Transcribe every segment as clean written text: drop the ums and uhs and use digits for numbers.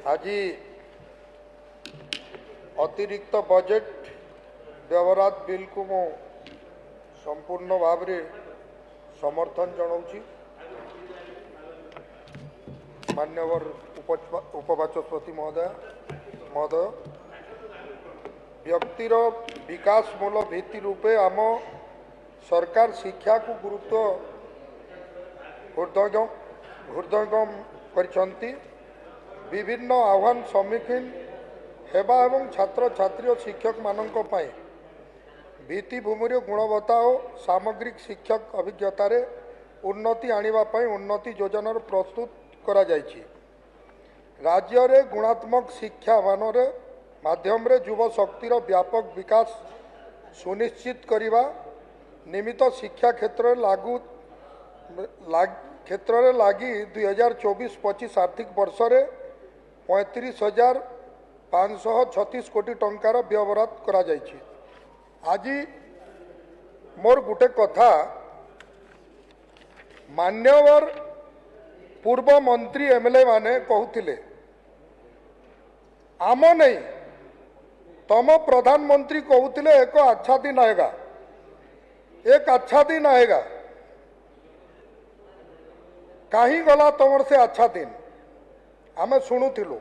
आज अतिरिक्त बजेट व्यवहार बिल को मु संपूर्ण भाव में समर्थन जनाऊँगी। मान्यवर उपबाचस्पति महोदय व्यक्तिर विकास मूल भित्ति रूपे आम सरकार शिक्षा को गुरुत्व हृदयंगम करछंती। विभिन्न आह्वान सम्मुखीन हेबा एवं छात्र छात्री और शिक्षक मानक पाए भित्तिभूमि गुणवत्ता और सामग्रिक शिक्षक अभिज्ञतार उन्नति आनिबा पाई उन्नति योजना प्रस्तुत करा जायछि। राज्य रे गुणात्मक शिक्षा मानर माध्यम रे युव शक्तिर व्यापक विकास सुनिश्चित करिबा निमित्त शिक्षा क्षेत्र लगी 2024-25 आर्थिक वर्ष रे 35,536 कोटी टंकार व्यवहार करा जायछि। आज मोर गुटे कथा मान्यवर पूर्व मंत्री एमएलए माने कहूतिले आम नहीं तम प्रधानमंत्री कहूतिले एक अच्छा दिन आएगा, एक अच्छा दिन आएगा। कहीं गला तमर से अच्छा दिन आमे शुणुथिलु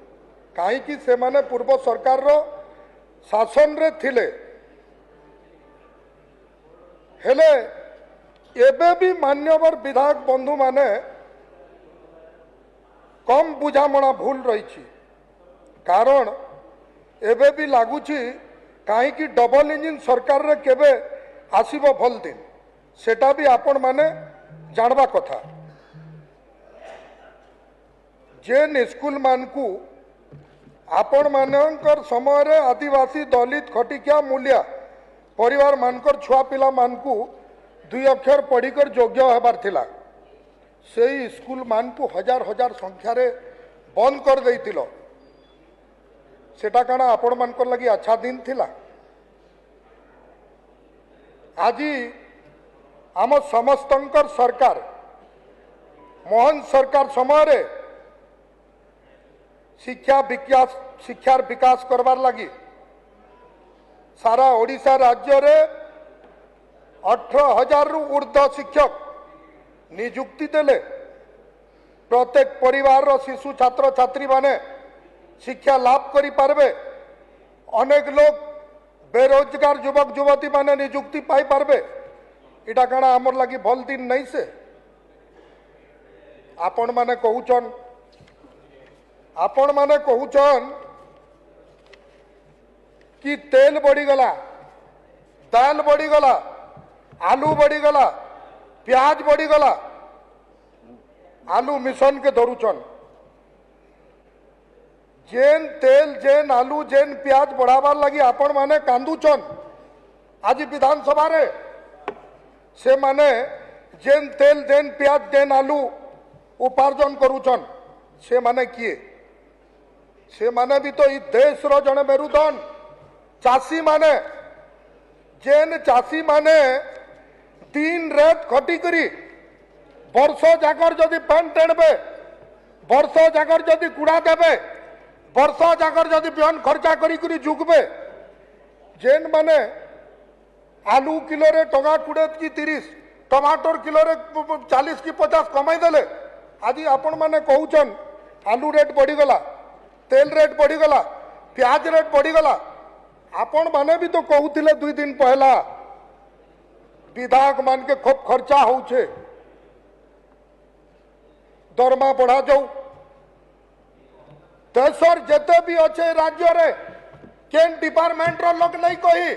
कहीं से माने पूर्व सरकार रो शासन रे थिले हेले एबे भी मान्यवर विधायक बंधु माने कम बुझामणा भूल रही। कारण एबे भी लगुची कहीं डबल इंजिन सरकार रे केबे आसीबो भल दिन सेटा भी आपण माने जानबा कथा। जेन स्कूल मानकू आपण मानकर समय रे आदिवासी दलित खटिकिया मूल्य परिवार मानकर छुआ पिला मानकू 2 अक्षर पढ़िकर योग्य होबार थिला से स्कूल मानकू हजार हजार संख्या रे बंद कर देइतिलो। सेटा काना आपण मानकर लगी अच्छा दिन थिला। आज आम समस्तंकर सरकार मोहन सरकार समय रे शिक्षार विकास करवार लगी सारा ओडिशा राज्य रे 18,000 रु ऊर्ध्व शिक्षक नियुक्ति देले। प्रत्येक परिवार रो शिशु छात्र छात्री माने शिक्षा लाभ करि पारबे। अनेक लोग बेरोजगार युवक युवती माने नियुक्ति पाई पारबे। इटा काना आमर लगी भल दिन नहीं से आपण माने कहूचन कि तेल बढ़ीगला, दाल बढ़ीगला, आलू बढ़ीगला, प्याज बढ़ीगला। आलू मिशन के धरुचन जेन तेल जेन आलू जेन प्याज बढ़ावार लगी आपण माने कांदुचन। आज विधानसभा रे से माने जेन तेल जेन प्याज जेन आलू उपार्जन करुचन से माने किए से माने भी तो ई देश रो जने मेरुदन चाषी माने जेन चाषी माने दिन रात खटी करी वर्ष जाकर जदि पान टेणबे, वर्ष जाकर जदि कुड़ा देबे, वर्ष जाकर जदि बिहन खर्चा करी करी जुगबे, जेन माने आलू किलो रे टका 20 की 30, टमाटर किलो रे 40 की 50 कमाई देले। आज आपण माने कहूचन आलू रेट बढ़ीगला, तेल रेट बढ़ीगला, प्याज रेट बढ़ीगला। आपण माने भी तो कहूथिले 2 दिन पहला विधायक मान के खूब खर्चा होउछे, दरमा बढ़ा जाऊ। देशर जेते भी अच्छे राज्य रे केन डिपार्टमेंट रो लोग नहीं कही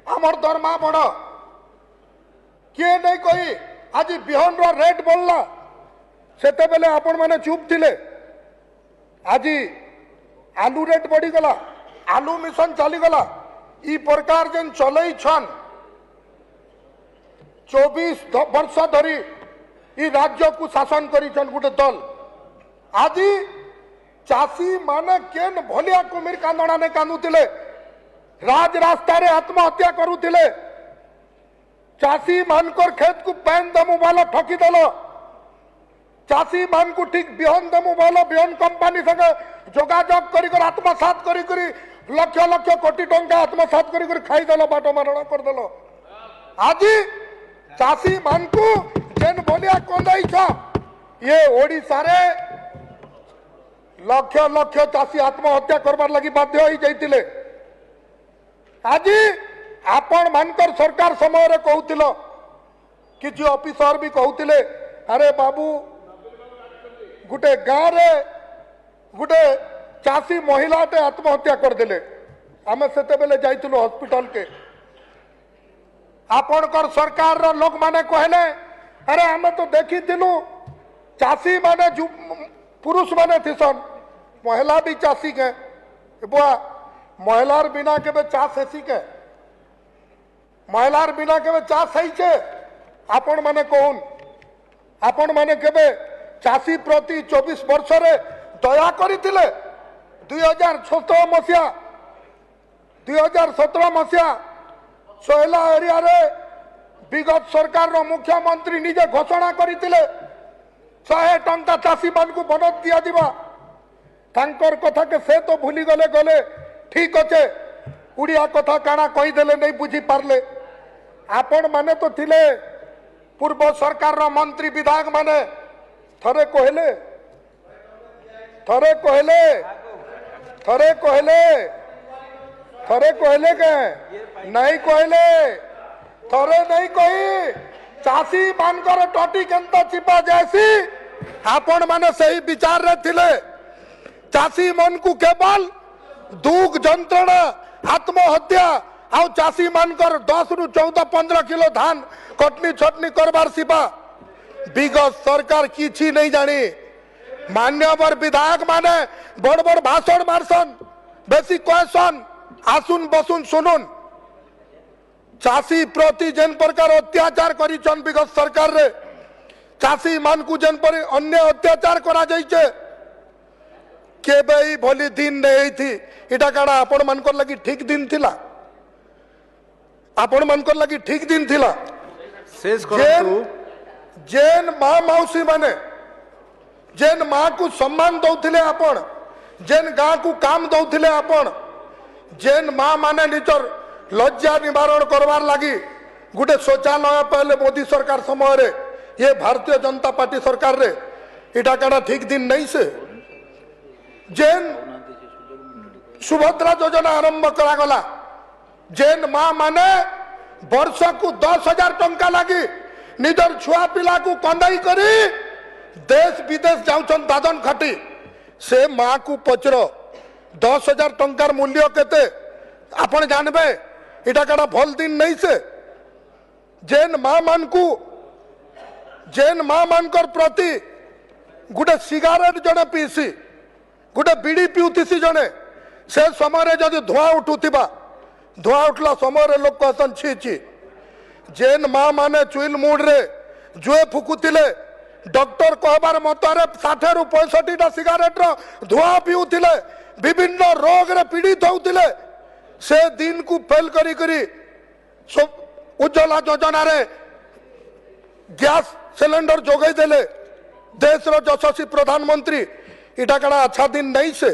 आमर दरमा बढ़ किए नहीं कही। आज बिहन रो रेट बढ़ला सेते बेले आपण माने चुप थिले। आज आलू रेट बढ़ीगला, आलू मिशन चलीगला। ई प्रकार जेन चलई छन 24 वर्ष धरी ई राज्य को शासन करिछन गुटे दल। आज चाषी माने केन भलिया कुमिर कांदणा ने कांदुतिले, राज रास्ता रे आत्महत्या करुतिले। चाषी मानकर खेत को पैन दमु वाला ठकी देलो। चाषी मान को ठीक बिहन देमु बोलो बिहन कंपनी संगे जोगाजोग कर आत्मसात करी लक्ष लक्ष कोटी टंका आत्मसात करी खाईदेल बाट मारण करदेल आज चाषी मान को जेन बोलिया कंदाई ये ओडिशा रे लक्ष लक्ष चाषी आत्महत्या करबार लगी बाध्य होई जाइतिले आज आपण मानकर सरकार समय रे कहूतिलो किछि ऑफिसर भी कहूतिले अरे बाबू गुटे गाँव रे गुटे चाषी महिलाटे आत्महत्या करदेले आमे सेते बेले जाइतिलो हॉस्पिटल के आपणकर सरकार रो लोक माने कहले अरे आमे तो देखिथिलु चाषी माने पुरुष माने थिसन महिला भी चाषी के बुआ महिलार बिना केबे चाष हेसी के महिलार बिना केबे चाष है छे आपण माने कहून आपण माने केबे चाषी प्रति 24 वर्ष रे दया करिथिले 2017 मसिया 2017 मसिया सोहेला एरिया रे विगत सरकार रो मुख्यमंत्री निजे घोषणा करिथिले 100 टंका चाषी मान को बनत दिया दिबा तांकर कथा के से तो भूली गले गले ठीक अच्छे उड़िया कथा काना कहीदेले नहीं बुझी पारले आपण माने तो थिले पूर्व सरकार रो मंत्री विधायक माने थरे कहले थरे कहले थरे कहले थरे कहले के नहीं कहले थरे नहीं कही चाषी मानकर टटी केंता चिपा जैसी आपण माने सही विचार रे थिले चाषी मन को केवल दुख जंत्रणा आत्महत्या आउ चाषी मानकर 10 रु 14-15 किलो धान कटनी छटनी करबार सिपा विगत सरकार किछि नहीं जानी मान्यवर विधायक माने बड़ बड़ भाषण मारसन बेसी कहसन आसुन बसुन सुनुन चाषी प्रति जेन प्रकार अत्याचार करिछन विगत सरकार रे चाषी मान को जेन पर अन्य अत्याचार करा जाइछे केबे ही भली दिन नहीं थी इटा काड़ा आपण मानकर लगी ठीक दिन थिला आपण मानकर लगी ठीक दिन थिला शेष करतु जेन माँ मौसी माने जेन माँ को सम्मान दौथिले आपण जेन गाँ को काम दौथिले आपण जेन माँ माने निजर लज्जा निवारण करवार लगी गुटे शौचालय पहले मोदी सरकार समय रे ये भारतीय जनता पार्टी सरकार रे इटा काड़ा ठीक दिन नहीं से जेन सुभद्रा योजना आरंभ करागला जेन माँ माने वर्ष को 10,000 टंका लगी निजर छुआ पिला को कंदाई करी देश विदेश जाउछन दादन खाटी से माँ को पचर 10,000 टंकार मूल्य केते आपण जानबे इटा काड़ा भल दिन नहीं से जेन माँ मान को जेन माँ मानकर प्रति गुटे सिगारेट जड़े पीसी गोटे बीड़ी पिउथिसी जने से समय रे जदि धुआं उठुथिबा धुआं उठला समय रे लोक कहसन छी छी जेन माँ माने चुइल मुड रे जुए फुकुथिले डॉक्टर कहबार मतरे 60 रु 65 टा सिगारेट रो धुआं पिउथिले विभिन्न रोग रे पीड़ित होउथिले से दिन को फेल करी करी उज्ज्वला योजना रे गैस सिलेंडर जोगाई देले देश रो यशस्वी प्रधानमंत्री इटा कड़ा अच्छा दिन नहीं से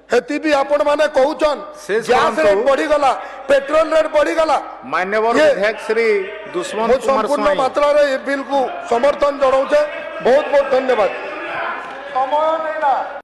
हेती भी आपण माने कहउचन गैस रेट बढ़ी गला पेट्रोल रेट बढ़ी गला मान्यवर विधायक श्री दुश्मन कुमार संपूर्ण मात्रा रे ये बिल को समर्थन जणाउछे बहुत बहुत धन्यवाद समय नहीं ना।